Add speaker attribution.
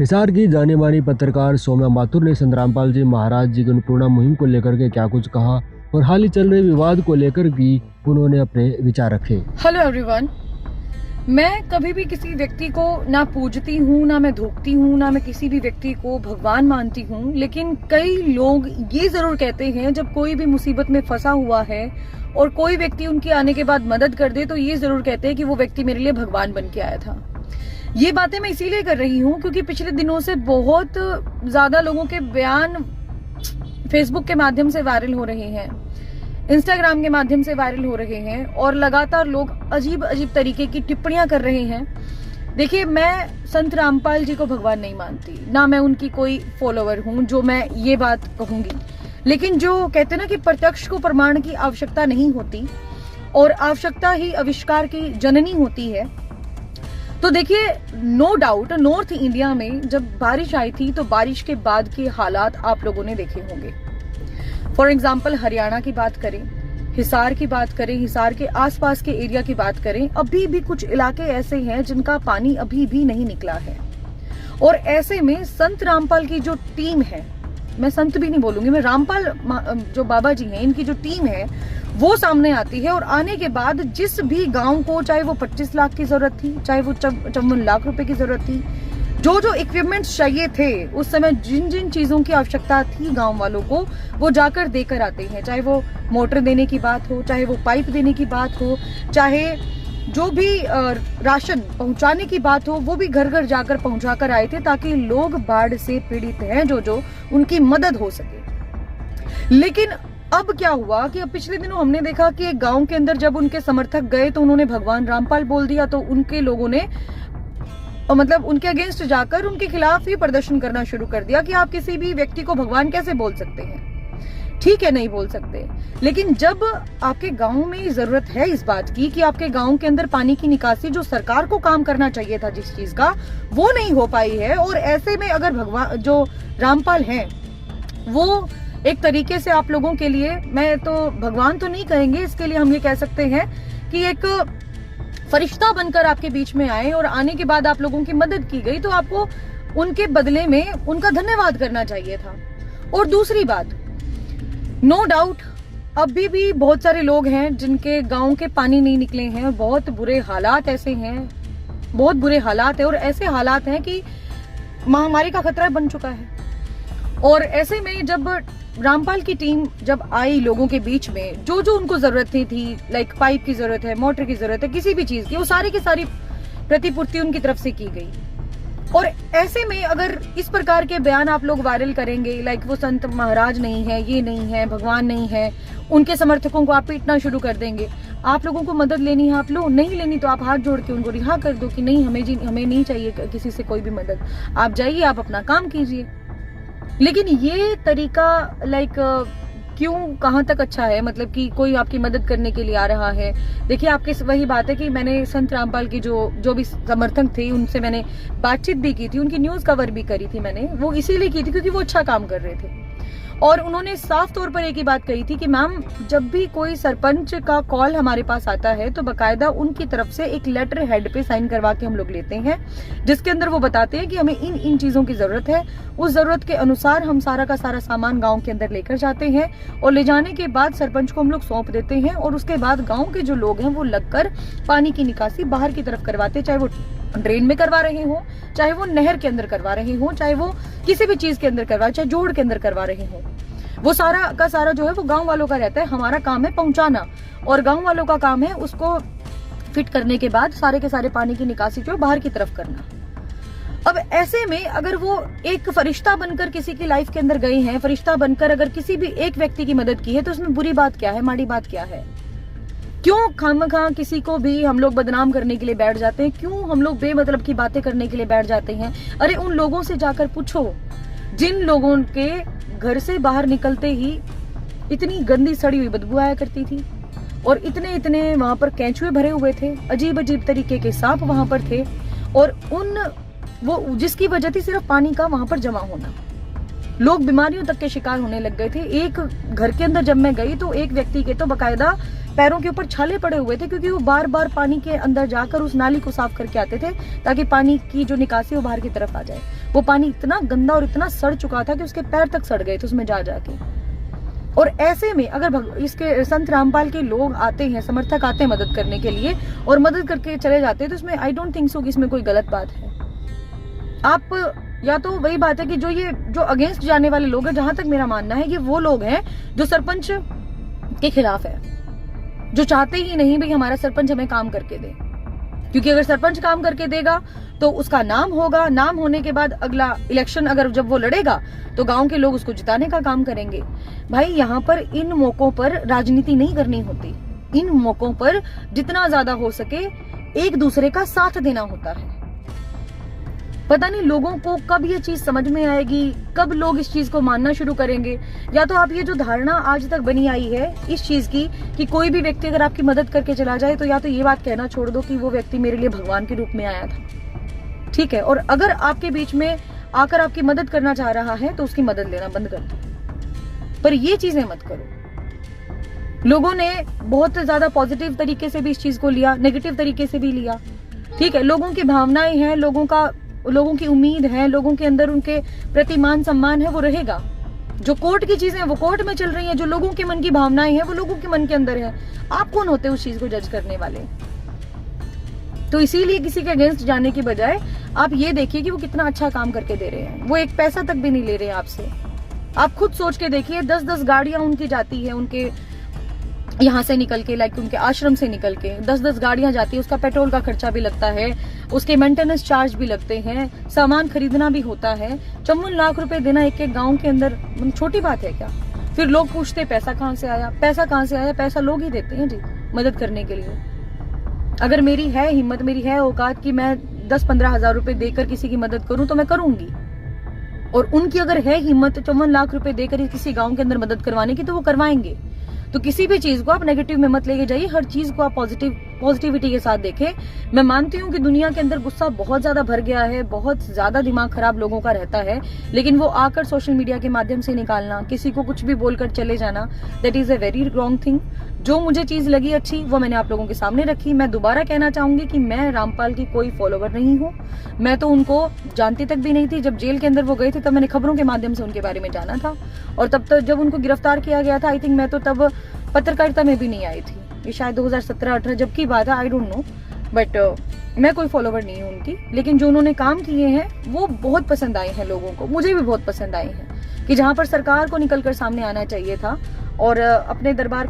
Speaker 1: हिसार की जानी मानी पत्रकार सौम्या माथुर ने संत रामपाल जी महाराज जी की अन्नपूर्णा मुहिम को लेकर के क्या कुछ कहा और हाल ही चल रहे विवाद को लेकर भी उन्होंने अपने विचार रखे।
Speaker 2: एवरीवन, मैं कभी भी किसी व्यक्ति को ना पूजती हूँ, ना मैं धोखती हूँ, ना मैं किसी भी व्यक्ति को भगवान मानती हूँ। लेकिन कई लोग ये जरूर कहते हैं जब कोई भी मुसीबत में फंसा हुआ है और कोई व्यक्ति उनके आने के बाद मदद कर दे तो ये जरूर कहते हैं कि वो व्यक्ति मेरे लिए भगवान बन के आया था। ये बातें मैं इसीलिए कर रही हूँ क्योंकि पिछले दिनों से बहुत ज्यादा लोगों के बयान फेसबुक के माध्यम से वायरल हो रहे हैं, इंस्टाग्राम के माध्यम से वायरल हो रहे हैं और लगातार लोग अजीब अजीब तरीके की टिप्पणियां कर रहे हैं। देखिए, मैं संत रामपाल जी को भगवान नहीं मानती, ना मैं उनकी कोई फॉलोवर हूं जो मैं ये बात कहूंगी। लेकिन जो कहते हैं ना कि प्रत्यक्ष को प्रमाण की आवश्यकता नहीं होती और आवश्यकता ही आविष्कार की जननी होती है। तो देखिए, नो डाउट नॉर्थ इंडिया में जब बारिश आई थी तो बारिश के बाद के हालात आप लोगों ने देखे होंगे। फॉर एग्जाम्पल हरियाणा की बात करें, हिसार की बात करें, हिसार के आसपास के एरिया की बात करें, अभी भी कुछ इलाके ऐसे हैं जिनका पानी अभी भी नहीं निकला है। और ऐसे में संत रामपाल की जो टीम है, मैं संत भी नहीं बोलूंगी, मैं रामपाल जो बाबा जी हैं, इनकी जो टीम है वो सामने आती है और आने के बाद जिस भी गांव को, चाहे वो 25 लाख की जरूरत थी, चाहे वो 54 लाख रुपए की जरूरत थी, जो इक्विपमेंट्स चाहिए थे उस समय, जिन जिन चीजों की आवश्यकता थी गांव वालों को, वो जाकर देकर आते हैं। चाहे वो मोटर देने की बात हो, चाहे वो पाइप देने की बात हो, चाहे जो भी राशन पहुंचाने की बात हो, वो भी घर घर जाकर पहुंचा कर आए थे ताकि लोग बाढ़ से पीड़ित हैं जो उनकी मदद हो सके। लेकिन अब क्या हुआ कि अब पिछले दिनों हमने देखा कि एक गांव के अंदर जब उनके समर्थक गए तो उन्होंने भगवान रामपाल बोल दिया, तो उनके लोगों ने मतलब उनके अगेंस्ट जाकर उनके खिलाफ ही प्रदर्शन करना शुरू कर दिया कि आप किसी भी व्यक्ति को भगवान कैसे बोल सकते हैं। ठीक है, नहीं बोल सकते, लेकिन जब आपके गांव में जरूरत है इस बात की कि आपके गांव के अंदर पानी की निकासी, जो सरकार को काम करना चाहिए था जिस चीज का, वो नहीं हो पाई है। और ऐसे में अगर भगवान जो रामपाल हैं वो एक तरीके से आप लोगों के लिए, मैं तो भगवान तो नहीं कहेंगे, इसके लिए हम ये कह सकते हैं कि एक फरिश्ता बनकर आपके बीच में आए और आने के बाद आप लोगों की मदद की गई, तो आपको उनके बदले में उनका धन्यवाद करना चाहिए था। और दूसरी बात, नो डाउट अभी भी बहुत सारे लोग हैं जिनके गांव के पानी नहीं निकले हैं, बहुत बुरे हालात ऐसे हैं, बहुत बुरे हालात है और ऐसे हालात हैं कि महामारी का खतरा बन चुका है। और ऐसे में जब रामपाल की टीम जब आई लोगों के बीच में, जो उनको जरूरतें थी, लाइक पाइप की जरूरत है, मोटर की जरूरत है, किसी भी चीज की, वो सारी की सारी प्रतिपूर्ति उनकी तरफ से की गई। और ऐसे में अगर इस प्रकार के बयान आप लोग वायरल करेंगे, लाइक वो संत महाराज नहीं है, ये नहीं है, भगवान नहीं है, उनके समर्थकों को आप पीटना शुरू कर देंगे। आप लोगों को मदद लेनी है, आप लो, नहीं लेनी तो आप हाथ जोड़ के उनको रिहा कर दो कि नहीं, हमें नहीं चाहिए किसी से कोई भी मदद, आप जाइए, आप अपना काम कीजिए। लेकिन ये तरीका लाइक क्यों, कहाँ तक अच्छा है? मतलब कि कोई आपकी मदद करने के लिए आ रहा है। देखिए, आपके वही बात है कि मैंने संत रामपाल की जो भी समर्थक थे उनसे मैंने बातचीत भी की थी, उनकी न्यूज कवर भी करी थी मैंने, वो इसीलिए की थी क्योंकि वो अच्छा काम कर रहे थे। और उन्होंने साफ तौर पर एक ही बात कही थी कि मैम, जब भी कोई सरपंच का कॉल हमारे पास आता है तो बकायदा उनकी तरफ से एक लेटर हेड पे साइन करवा के हम लोग लेते हैं, जिसके अंदर वो बताते हैं कि हमें इन चीजों की जरूरत है। उस जरूरत के अनुसार हम सारा का सारा सामान गांव के अंदर लेकर जाते हैं और ले जाने के बाद सरपंच को हम लोग सौंप देते हैं और उसके बाद गाँव के जो लोग हैं वो लगकर पानी की निकासी बाहर की तरफ करवाते हैं, चाहे वो ड्रेन में करवा रहे हो, चाहे वो नहर के अंदर करवा रहे हो, चाहे वो किसी भी चीज के अंदर करवा, चाहे जोड़ के अंदर करवा रहे हो, वो सारा का सारा जो है वो गांव वालों का रहता है। हमारा काम है पहुंचाना और गांव वालों का काम है उसको फिट करने के बाद सारे के सारे पानी की निकासी जो है बाहर की तरफ करना। अब ऐसे में अगर वो एक फरिश्ता बनकर किसी की लाइफ के अंदर गए हैं, फरिश्ता बनकर अगर किसी भी एक व्यक्ति की मदद की है, तो उसमें बुरी बात क्या है, माड़ी बात क्या है? क्यों खामखा किसी को भी हम लोग बदनाम करने के लिए बैठ जाते हैं? क्यों हम लोग बेमतलब की बातें करने के लिए बैठ जाते हैं? अरे उन लोगों से जाकर पूछो जिन लोगों के घर से बाहर निकलते ही इतनी गंदी सड़ी हुई बदबू आया करती थी और इतने वहां पर केंचुए भरे हुए थे, अजीब अजीब तरीके के सांप वहां पर थे और वो जिसकी वजह थी सिर्फ पानी का वहां पर जमा होना। लोग बीमारियों तक के शिकार होने लग गए थे। एक घर के अंदर जब मैं गई तो एक व्यक्ति के तो बकायदा पैरों के ऊपर छाले पड़े हुए थे, क्योंकि वो बार बार पानी के अंदर जाकर उस नाली को साफ करके आते थे ताकि पानी की जो निकासी वो बाहर की तरफ आ जाए। वो पानी इतना गंदा और इतना सड़ चुका था कि उसके पैर तक सड़ गए थे उसमें जा जाके। और ऐसे में अगर इसके संत रामपाल के लोग आते हैं, समर्थक आते हैं मदद करने के लिए और मदद करके चले जाते हैं, तो इसमें आई डोंट थिंक सो कि इसमें कोई गलत बात है। आप या तो वही बात है कि जो अगेंस्ट जाने वाले लोग हैं, जहां तक मेरा मानना है, ये वो लोग हैं जो सरपंच के खिलाफ है, जो चाहते ही नहीं भाई हमारा सरपंच हमें काम करके दे, क्योंकि अगर सरपंच काम करके देगा तो उसका नाम होगा, नाम होने के बाद अगला इलेक्शन अगर जब वो लड़ेगा तो गांव के लोग उसको जिताने का काम करेंगे। भाई यहाँ पर इन मौकों पर राजनीति नहीं करनी होती, इन मौकों पर जितना ज्यादा हो सके एक दूसरे का साथ देना होता है। पता नहीं लोगों को कब ये चीज समझ में आएगी, कब लोग इस चीज को मानना शुरू करेंगे। या तो आप ये जो धारणा आज तक बनी आई है इस चीज की कि कोई भी व्यक्ति अगर आपकी मदद करके चला जाए तो या तो ये बात कहना छोड़ दो कि वो व्यक्ति मेरे लिए भगवान के रूप में आया था, ठीक है, और अगर आपके बीच में आकर आपकी मदद करना चाह रहा है तो उसकी मदद लेना बंद कर दो। पर ये चीजें मत करो। लोगों ने बहुत ज्यादा पॉजिटिव तरीके से भी इस चीज को लिया, नेगेटिव तरीके से भी लिया, ठीक है। लोगों की भावनाएं हैं, लोगों की उम्मीद है, लोगों के अंदर उनके प्रति मान सम्मान है, वो रहेगा। जो कोर्ट की चीजें वो कोर्ट में चल रही हैं, जो लोगों के मन की भावनाएं हैं वो लोगों के मन के अंदर है। आप कौन होते हैं उस चीज को जज करने वाले? तो इसीलिए किसी के अगेंस्ट जाने की बजाय आप ये देखिए कि वो कितना अच्छा काम करके दे रहे हैं। वो एक पैसा तक भी नहीं ले रहे आपसे। आप खुद सोच के देखिए, 10-10 गाड़ियां उनकी जाती है, उनके यहाँ से निकल के, लाइक उनके आश्रम से निकल के 10-10 गाड़ियां जाती है, उसका पेट्रोल का खर्चा भी लगता है, उसके मेंटेनेंस चार्ज भी लगते हैं, सामान खरीदना भी होता है। 54 लाख रुपए देना एक गांव के अंदर छोटी बात है क्या? फिर लोग पूछते पैसा कहाँ से आया, पैसा कहाँ से आया? पैसा लोग ही देते हैं जी मदद करने के लिए। अगर मेरी है हिम्मत, मेरी है औकात कि मैं 10-15 हजार रुपए देकर किसी की मदद करूं तो मैं करूंगी, और उनकी अगर है हिम्मत 54 लाख रुपए देकर किसी गांव के अंदर मदद करवाने की तो वो करवाएंगे। तो किसी भी चीज को आप नेगेटिव में मत लेके जाइए, हर चीज को आप पॉजिटिविटी के साथ देखें। मैं मानती हूँ कि दुनिया के अंदर गुस्सा बहुत ज्यादा भर गया है, बहुत ज्यादा दिमाग खराब लोगों का रहता है, लेकिन वो आकर सोशल मीडिया के माध्यम से निकालना, किसी को कुछ भी बोलकर चले जाना, that is a very wrong thing. जो मुझे चीज लगी अच्छी वो मैंने आप लोगों के सामने रखी। मैं दोबारा कहना चाहूंगी कि मैं रामपाल की कोई फॉलोवर नहीं हूँ। मैं तो उनको जानती तक भी नहीं थी। जब जेल के अंदर वो गए थे तब मैंने खबरों के माध्यम से उनके बारे में जाना था, और तब तक जब उनको गिरफ्तार किया गया था आई थिंक मैं तो तब पत्रकारिता में भी नहीं आई थी। ये शायद 2017-18 जब की बात है, आई डोंट नो, बट मैं कोई फॉलोवर नहीं हूँ उनकी। लेकिन जो उन्होंने काम किए हैं वो बहुत पसंद आए हैं लोगों को, मुझे भी बहुत पसंद आए हैं। कि जहाँ पर सरकार को निकलकर सामने आना चाहिए था और अपने दरबार